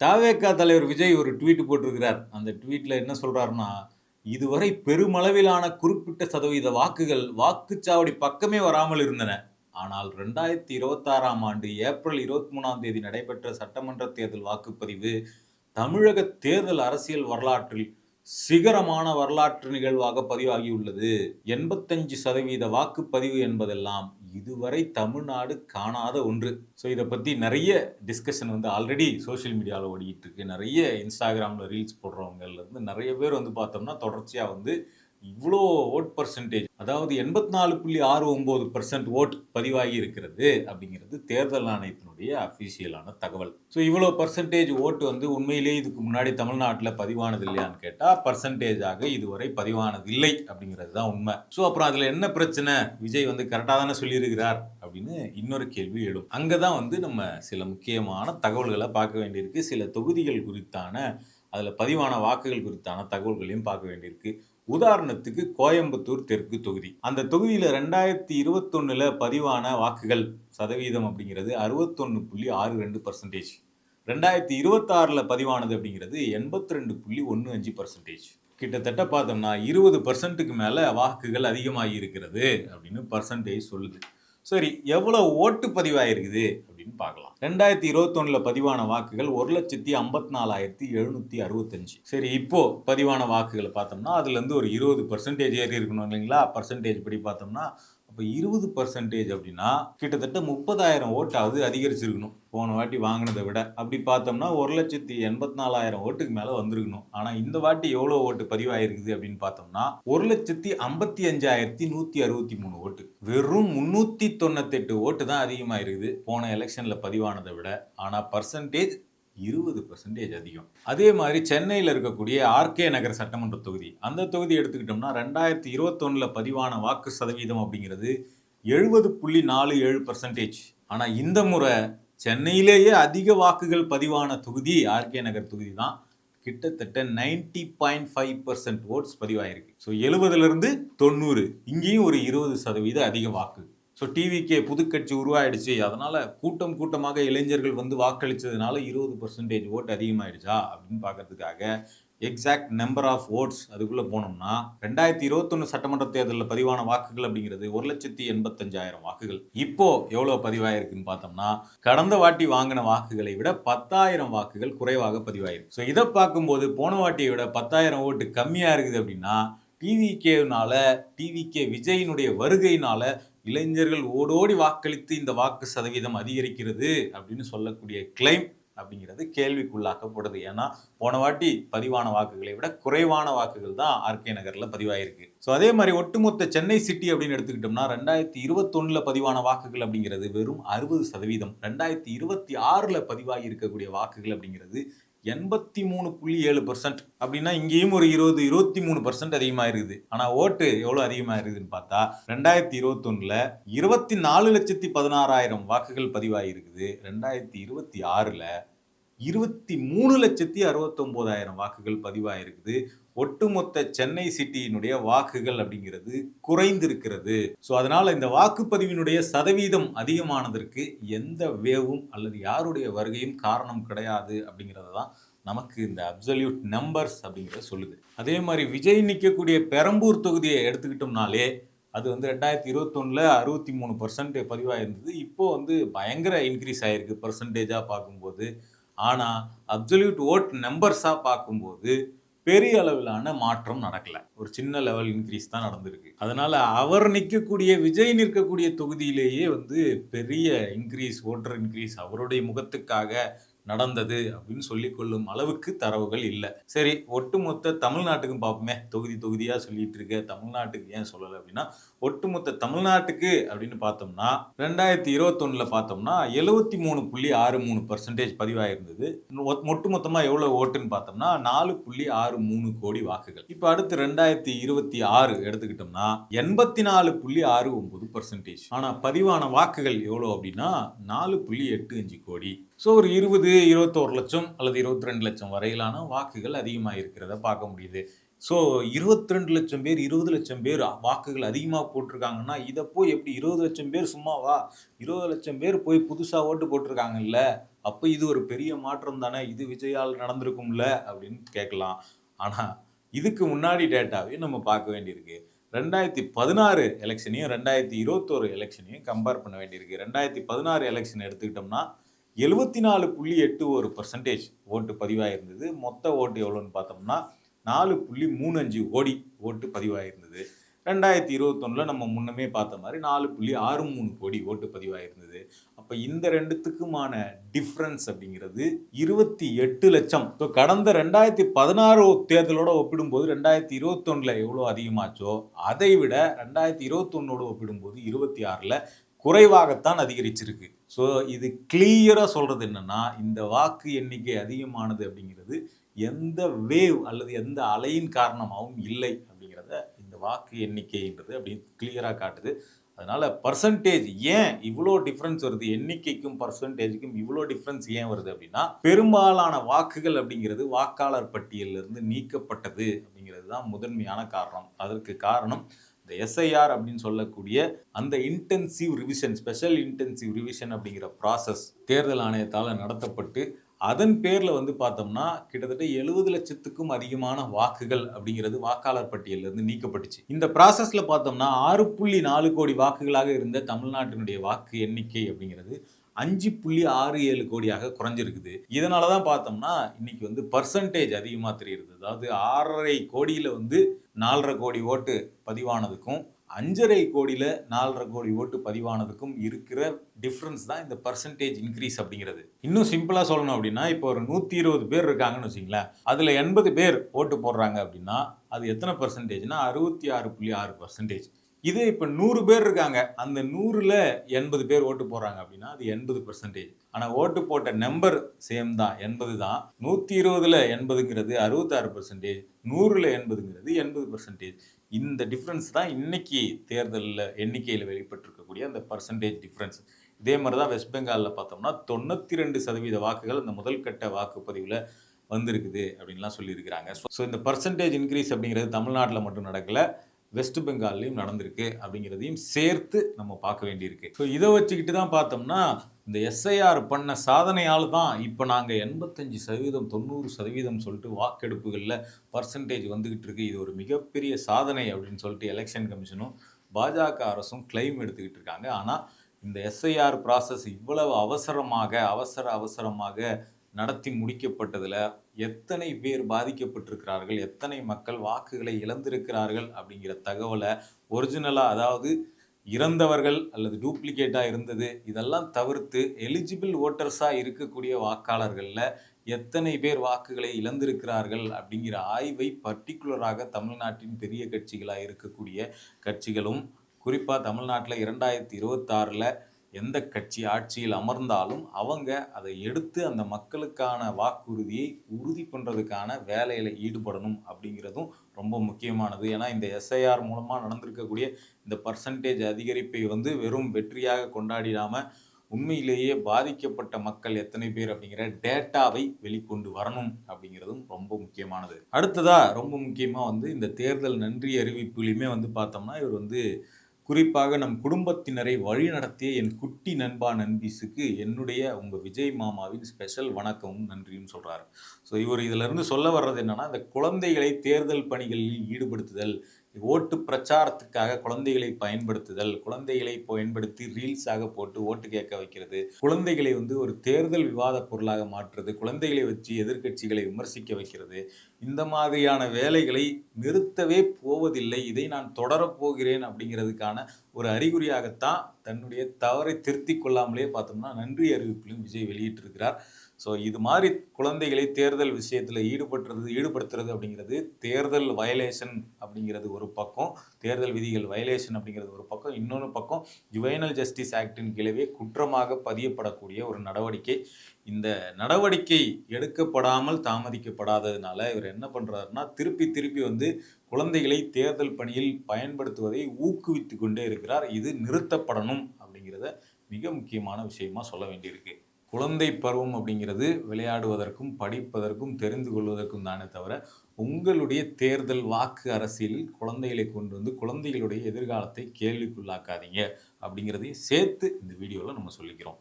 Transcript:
தவேக தலைவர் விஜய் ஒரு ட்வீட் போட்டிருக்கிறார். அந்த ட்வீட்ல என்ன சொல்றாருன்னா, இதுவரை பெருமளவிலான குறிப்பிட்ட சதவீத வாக்குகள் வாக்குச்சாவடி பக்கமே வராமல் இருந்தன. ஆனால் 2026ஆம் ஆண்டு ஏப்ரல் 23ஆம் தேதி நடைபெற்ற சட்டமன்ற தேர்தல் வாக்குப்பதிவு தமிழக தேர்தல் அரசியல் வரலாற்றில் சிகரமான வரலாற்று நிகழ்வாக பதிவாகியுள்ளது. 85% வாக்குப்பதிவு என்பதெல்லாம் இதுவரை தமிழ்நாடு காணாத ஒன்று. ஸோ இத பத்தி நெறைய டிஸ்கஷன் ஆல்ரெடி சோசியல் மீடியால ஓடிக்கிட்டு இருக்கு. நெறைய Instagramல ரீல்ஸ் போடுறவங்கல இருந்து நெறைய பேர் பார்த்தோம்னா, தொடர்ச்சியா இவ்ளோ வோட் பெர்சன்டேஜ் அதாவது 84.69% வோட் பதிவாகி இருக்கிறது அப்படிங்கிறது தேர்தல் ஆணையத்தினுடைய அபிஷியலான தகவல். ஸோ இவ்வளோ பெர்சன்டேஜ் ஓட்டு உண்மையிலேயே இதுக்கு முன்னாடி தமிழ்நாட்டில் பதிவானது இல்லையான்னு கேட்டால் பெர்சன்டேஜாக இதுவரை பதிவானது இல்லை அப்படிங்கிறது தான் உண்மை. ஸோ அப்புறம் அதில் என்ன பிரச்சனை, விஜய் கரெக்டாக தானே சொல்லியிருக்கிறார் அப்படின்னு இன்னொரு கேள்வி எழும். அங்கே தான் நம்ம சில முக்கியமான தகவல்களை பார்க்க வேண்டியிருக்கு. சில தொகுதிகள் குறித்தான அதில் பதிவான வாக்குகள் குறித்தான தகவல்களையும் பார்க்க வேண்டியிருக்கு. உதாரணத்துக்கு கோயம்புத்தூர் தெற்கு தொகுதி. அந்த தொகுதியில் 2021 பதிவான வாக்குகள் சதவீதம் அப்படிங்கிறது 61.62%. 2026 பதிவானது அப்படிங்கிறது 82.15%. கிட்டத்தட்ட பார்த்தோம்னா 20%க்கு மேல வாக்குகள் அதிகமாகி இருக்கிறது அப்படின்னு பர்சன்டேஜ் சொல்லுது. சரி, எவ்வளவு ஓட்டு பதிவாயிருக்குது அப்படின்னு பார்க்கலாம். 2021 பதிவான வாக்குகள் 1,54,765. சரி, இப்போ பதிவான வாக்குகளை பார்த்தோம்னா அதுல இருந்து ஒரு 20% ஏறி இருக்கணும் இல்லைங்களா? பர்சன்டேஜ் படி பார்த்தோம்னா அப்போ 20% அப்படின்னா கிட்டத்தட்ட 30,000 ஓட்டாவது அதிகரிச்சிருக்கணும் போன வாட்டி வாங்கினதை விட. அப்படி பார்த்தோம்னா 1,84,000 ஓட்டுக்கு மேல வந்திருக்கணும். ஆனா இந்த வாட்டி எவ்வளவு ஓட்டு பதிவாயிருக்குது அப்படின்னு பார்த்தோம்னா 1,55,163 ஓட்டு. வெறும் 398 ஓட்டு தான் அதிகமா இருக்குது போன எலெக்ஷன்ல பதிவானதை விட. ஆனா பர்சன்டேஜ் 20% அதிகம். அதே மாதிரி சென்னையில் இருக்கக்கூடிய ஆர்கே நகர் சட்டமன்ற தொகுதி, அந்த தொகுதி எடுத்துக்கிட்டோம்னா 2021 பதிவான வாக்கு சதவீதம் அப்படிங்கிறது 70.47%. ஆனா இந்த முறை சென்னையிலேயே அதிக வாக்குகள் பதிவான தொகுதி ஆர்கே நகர் தொகுதி தான். கிட்டத்தட்ட 90.5% ஓட்ஸ் பதிவாயிருக்கு. ஸோ 70லிருந்து 90, இங்கேயும் ஒரு 20% அதிக வாக்கு. ஸோ டிவிகே புதுக்கட்சி உருவாயிடுச்சு, அதனால கூட்டமாக இளைஞர்கள் வாக்களிச்சதுனால 20% ஓட்டு அதிகமாயிடுச்சா அப்படின்னு பார்க்கறதுக்காக எக்ஸாக்ட் நம்பர் ஆஃப் ஓட்ஸ் அதுக்குள்ள போனோம்னா 2021 சட்டமன்ற தேர்தலில் பதிவான வாக்குகள் அப்படிங்கிறது 1,85,000 வாக்குகள். இப்போ எவ்வளவு பதிவாயிருக்குன்னு பார்த்தோம்னா கடந்த வாட்டி வாங்கின வாக்குகளை விட 10,000 வாக்குகள் குறைவாக பதிவாயிருக்கு. ஸோ இதை பார்க்கும்போது போன வாட்டியை விட 10,000 ஓட்டு கம்மியா இருக்குது அப்படின்னா டிவிகே விஜயினுடைய வருகையினால இளைஞர்கள் ஓடோடி வாக்களித்து இந்த வாக்கு சதவீதம் அதிகரிக்கிறது அப்படின்னு சொல்லக்கூடிய கிளைம் அப்படிங்கிறது கேள்விக்குள்ளாக்கப்படுது. ஏன்னா போன வாட்டி பதிவான வாக்குகளை விட குறைவான வாக்குகள் தான் ஆர்கே நகர்ல பதிவாயிருக்கு. ஸோ அதே மாதிரி ஒட்டுமொத்த சென்னை சிட்டி அப்படின்னு எடுத்துக்கிட்டோம்னா 2021 பதிவான வாக்குகள் அப்படிங்கிறது வெறும் 60%. 2026 பதிவாகி இருக்கக்கூடிய வாக்குகள் அப்படிங்கிறது 83.7%. அப்படின்னா இங்கேயும் ஒரு 23% அதிகமா இருக்குது. ஆனா ஓட்டு எவ்வளவு அதிகமா இருக்குதுன்னு பார்த்தா 2021 24,16,000 வாக்குகள் பதிவாயிருக்குது. 2026 23,69,000 வாக்குகள் பதிவாயிருக்குது. ஒட்டுமொத்த சென்னை சிட்டியினுடைய வாக்குகள் அப்படிங்கிறது குறைந்திருக்கிறது. ஸோ அதனால இந்த வாக்குப்பதிவினுடைய சதவீதம் அதிகமானதற்கு எந்த வேவும் அல்லது யாருடைய வருகையும் காரணம் கிடையாது அப்படிங்கிறத தான் நமக்கு இந்த அப்சல்யூட் நம்பர்ஸ் அப்படிங்கிறத சொல்லுது. அதே மாதிரி விஜய் நிற்கக்கூடிய பெரம்பூர் தொகுதியை எடுத்துக்கிட்டோம்னாலே அது 2021 63% பதிவாயிருந்தது. இப்போ பயங்கர இன்க்ரீஸ் ஆயிருக்கு பர்சன்டேஜா பார்க்கும்போது. ஆனா அப்சல்யூட் ஓட் நம்பர்ஸா பார்க்கும்போது பெரிய அளவிலான மாற்றம் நடக்கல. ஒரு சின்ன லெவல் இன்க்ரீஸ் தான் நடந்திருக்கு. அதனால அவர் விஜய் நிற்கக்கூடிய தொகுதியிலேயே பெரிய இன்க்ரீஸ், ஓட்டர் இன்க்ரீஸ் அவருடைய முகத்துக்காக நடந்தது அப்படின்னு சொல்லிக் கொள்ளும் அளவுக்கு தரவுகள் இல்லை. சரி, ஒட்டுமொத்த தமிழ்நாட்டுக்கும் பார்ப்போமே. தொகுதியா சொல்லிட்டு இருக்க தமிழ்நாட்டுக்கு ஏன் சொல்லலை அப்படின்னா ஒட்டுமொத்த தமிழ்நாட்டுக்கு அப்படின்னு பார்த்தோம்னா 2021 பார்த்தோம்னா 73.63% பதிவாயிருந்தது. ஒட்டுமொத்தமா எவ்வளவு ஓட்டுன்னு பார்த்தோம்னா 4.63 கோடி வாக்குகள். இப்ப அடுத்து 2026 எடுத்துக்கிட்டோம்னா 84.69%. ஆனா பதிவான வாக்குகள் எவ்வளவு அப்படின்னா 4.85 கோடி. ஸோ ஒரு 21 லட்சம் அல்லது 22 லட்சம் வரையிலான வாக்குகள் அதிகமாக இருக்கிறத பார்க்க முடியுது. ஸோ 22 லட்சம் பேர் 20 லட்சம் பேர் வாக்குகள் அதிகமாக போட்டிருக்காங்கன்னா இதை போய் எப்படி 20 லட்சம் பேர் சும்மாவா, 20 லட்சம் பேர் போய் புதுசாக ஓட்டு போட்டிருக்காங்கல்ல அப்போ இது ஒரு பெரிய மாற்றம் தானே, இது விஜயால் நடந்திருக்கும்ல அப்படின்னு கேட்கலாம். ஆனால் இதுக்கு முன்னாடி டேட்டாவே நம்ம பார்க்க வேண்டியிருக்கு. 2016 எலெக்ஷனையும் 2021 எலெக்ஷனையும் கம்பேர் பண்ண வேண்டியிருக்கு. 2016 எலெக்ஷன் எடுத்துக்கிட்டோம்னா 74.81% ஓட்டு பதிவாயிருந்தது. மொத்த ஓட்டு எவ்வளோன்னு பார்த்தோம்னா 4.35 கோடி ஓட்டு பதிவாயிருந்தது. 2021 நம்ம முன்னமே பார்த்த மாதிரி 4.63 கோடி ஓட்டு பதிவாயிருந்தது. அப்போ இந்த ரெண்டுத்துக்குமான டிஃப்ரென்ஸ் அப்படிங்கிறது 28 லட்சம். ஸோ கடந்த 2016 தேர்தலோட ஒப்பிடும்போது 2021 எவ்வளோ அதிகமாச்சோ அதை விட 2021 ஒப்பிடும்போது 26ல் குறைவாகத்தான் அதிகரிச்சிருக்கு. ஸோ இது கிளியரா சொல்றது என்னன்னா, இந்த வாக்கு எண்ணிக்கை அதிகமானது அப்படிங்கிறது எந்த வேவ் அல்லது எந்த அலையின் காரணமாகவும் இல்லை அப்படிங்கிறத இந்த வாக்கு எண்ணிக்கைன்றது அப்படி கிளியரா காட்டுது. அதனால பர்சன்டேஜ் ஏன் இவ்வளோ டிஃப்ரென்ஸ் வருது, எண்ணிக்கைக்கும் பர்சன்டேஜுக்கும் இவ்வளோ டிஃப்ரென்ஸ் ஏன் வருது அப்படின்னா, பெரும்பாலான வாக்குகள் அப்படிங்கிறது வாக்காளர் பட்டியலிருந்து நீக்கப்பட்டது அப்படிங்கிறது தான் முதன்மையான காரணம். அதற்கு காரணம் இந்த எஸ்ஐஆர் அப்படின்னு சொல்லக்கூடிய அந்த intensive revision, special intensive revision அப்படிங்கிற ப்ராசஸ் தேர்தல் ஆணையத்தால் நடத்தப்பட்டு அதன் பேரில் வந்து பார்த்தோம்னா கிட்டத்தட்ட 70 லட்சத்துக்கும் அதிகமான வாக்குகள் அப்படிங்கிறது வாக்காளர் பட்டியலிருந்து நீக்கப்பட்டுச்சு. இந்த ப்ராசஸில் பார்த்தோம்னா 6.4 கோடி வாக்குகளாக இருந்த தமிழ்நாட்டினுடைய வாக்கு எண்ணிக்கை அப்படிங்கிறது 5.67 கோடியாக குறைஞ்சிருக்குது. இதனால தான் பார்த்தோம்னா இன்னைக்கு வந்து பர்சன்டேஜ் அதிகமாக தெரியுது. அதாவது 6.5 கோடியில் வந்து 4.5 கோடி ஓட்டு பதிவானதுக்கும் 5.5 கோடியில் 4.5 கோடி ஓட்டு பதிவானதுக்கும் இருக்கிற டிஃப்ரென்ஸ் தான் இந்த பர்சன்டேஜ் இன்க்ரீஸ் அப்படிங்கிறது. இன்னும் சிம்பிளாக சொல்லணும் அப்படின்னா, இப்போ ஒரு 120 பேர் இருக்காங்கன்னு வச்சுங்களேன், அதில் 80 பேர் ஓட்டு போடுறாங்க அப்படின்னா அது எத்தனை பர்சன்டேஜ்னா 66.6%. இதே இப்போ 100 பேர் இருக்காங்க, அந்த 100ல் 80 பேர் ஓட்டு போடுறாங்க அப்படின்னா அது 80%. ஆனால் ஓட்டு போட்ட நம்பர் சேம் தான், 80 தான். 120ல் 80ங்கிறது 66%, 100ல் 80ங்கிறது 80%. இந்த டிஃப்ரென்ஸ் தான் இன்னைக்கு தேர்தலில் எண்ணிக்கையில் வெளிப்பட்டிருக்கக்கூடிய அந்த பர்சன்டேஜ் டிஃப்ரென்ஸ். இதே மாதிரி தான் வெஸ்ட் பெங்காலில் பார்த்தோம்னா 92% வாக்குகள் அந்த முதல் கட்ட வாக்குப்பதிவில் வந்திருக்குது அப்படின்லாம் சொல்லியிருக்கிறாங்க. ஸோ இந்த பர்சன்டேஜ் இன்க்ரீஸ் அப்படிங்கிறது தமிழ்நாட்டில் மட்டும் நடக்கலை, வெஸ்ட் பெங்கால்லையும் நடந்திருக்கு அப்படிங்கிறதையும் சேர்த்து நம்ம பார்க்க வேண்டியிருக்கு. ஸோ இதை வச்சுக்கிட்டு தான் பார்த்தோம்னா இந்த எஸ்ஐஆர் பண்ண சாதனையால் தான் இப்போ நாங்கள் 85%, 90% சொல்லிட்டு வாக்கெடுப்புகளில் பர்சன்டேஜ் வந்துக்கிட்டு இருக்கு. இது ஒரு மிகப்பெரிய சாதனை அப்படின்னு சொல்லிட்டு எலெக்ஷன் கமிஷனும் பாஜக அரசும் கிளைம் எடுத்துக்கிட்டு இருக்காங்க. ஆனால் இந்த எஸ்ஐஆர் ப்ராசஸ் இவ்வளவு அவசரமாக நடத்தி முடிக்கப்பட்டதில் எத்தனை பேர் பாதிக்கப்பட்டிருக்கிறார்கள், எத்தனை மக்கள் வாக்குகளை இழந்திருக்கிறார்கள் அப்படிங்கிற தகவலை ஒரிஜினலாக, அதாவது இறந்தவர்கள் அல்லது டூப்ளிகேட்டாக இருந்தது இதெல்லாம் தவிர்த்து எலிஜிபிள் ஓட்டர்ஸாக இருக்கக்கூடிய வாக்காளர்களில் எத்தனை பேர் வாக்குகளை இழந்திருக்கிறார்கள் அப்படிங்கிற ஆய்வை பர்டிகுலராக தமிழ்நாட்டின் பெரிய கட்சிகளாக இருக்கக்கூடிய கட்சிகளும், குறிப்பாக தமிழ்நாட்டில் 2026ல் எந்த கட்சி ஆட்சியில் அமர்ந்தாலும் அவங்க அதை எடுத்து அந்த மக்களுக்கான வாக்குறுதியை உறுதி பண்ணுறதுக்கான வேலையில் ஈடுபடணும் அப்படிங்கிறதும் ரொம்ப முக்கியமானது. ஏன்னா இந்த எஸ்ஐஆர் மூலமாக நடந்திருக்கக்கூடிய இந்த பர்சன்டேஜ் அதிகரிப்பை வந்து வெறும் வெற்றியாக கொண்டாடிடாமல் உண்மையிலேயே பாதிக்கப்பட்ட மக்கள் எத்தனை பேர் அப்படிங்கிற டேட்டாவை வெளிக்கொண்டு வரணும் அப்படிங்கிறதும் ரொம்ப முக்கியமானது. அடுத்ததாக ரொம்ப முக்கியமாக வந்து இந்த தேர்தல் நன்றி அறிவிப்புலையுமே வந்து பார்த்தோம்னா இவர் வந்து குறிப்பாக நம் குடும்பத்தினரை வழிநடத்திய என் குட்டி நண்பா நண்பீஸுக்கு என்னுடைய உங்கள் விஜய் மாமாவின் ஸ்பெஷல் வணக்கமும் நன்றியும் சொல்கிறாரு. ஸோ இவர் இதில் இருந்து சொல்ல வர்றது என்னென்னா, இந்த குழந்தைகளை தேர்தல் பணிகளில் ஈடுபடுத்துதல், ஓட்டு பிரச்சாரத்துக்காக குழந்தைகளை பயன்படுத்துதல், குழந்தைகளை பயன்படுத்தி ரீல்ஸாக போட்டு ஓட்டு கேட்க வைக்கிறது, குழந்தைகளை வந்து ஒரு தேர்தல் விவாத பொருளாக மாற்றுறது, குழந்தைகளை வச்சு எதிர்கட்சிகளை விமர்சிக்க வைக்கிறது, இந்த மாதிரியான வேலைகளை நிறுத்தவே போவதில்லை, இதை நான் தொடரப்போகிறேன் அப்படிங்கிறதுக்கான ஒரு அறிகுறியாகத்தான் தன்னுடைய தவறை திருத்தி கொள்ளாமலே பார்த்தோம்னா நன்றி அறிவிப்பிலும் விஜய் வெளியிட்டிருக்கிறார். ஸோ இது மாதிரி குழந்தைகளை தேர்தல் விஷயத்தில் ஈடுபடுத்துறது அப்படிங்கிறது தேர்தல் வயலேஷன் அப்படிங்கிறது ஒரு பக்கம், தேர்தல் விதிகள் வயலேஷன் அப்படிங்கிறது ஒரு பக்கம், இன்னொன்று பக்கம் ஜுவைனல் ஜஸ்டிஸ் ஆக்டின் கீழே குற்றமாக பதியப்படக்கூடிய ஒரு நடவடிக்கை. இந்த நடவடிக்கை எடுக்கப்படாமல் தாமதிக்கப்படாததுனால இவர் என்ன பண்ணுறாருன்னா திருப்பி வந்து குழந்தைகளை தேர்தல் பணியில் பயன்படுத்துவதை ஊக்குவித்து கொண்டே இருக்கிறார். இது நிறுத்தப்படணும் அப்படிங்கிறத மிக முக்கியமான விஷயமா சொல்ல வேண்டியிருக்கு. குழந்தை பருவம் அப்படிங்கிறது விளையாடுவதற்கும் படிப்பதற்கும் தெரிந்து கொள்வதற்கும் தானே தவிர உங்களுடைய தேர்தல் வாக்கு அரசியலில் குழந்தைகளை கொண்டு வந்து குழந்தைகளுடைய எதிர்காலத்தை கேள்விக்குள்ளாக்காதீங்க அப்படிங்கிறதையும் சேர்த்து இந்த வீடியோவில் நம்ம சொல்லிக்கிறோம்.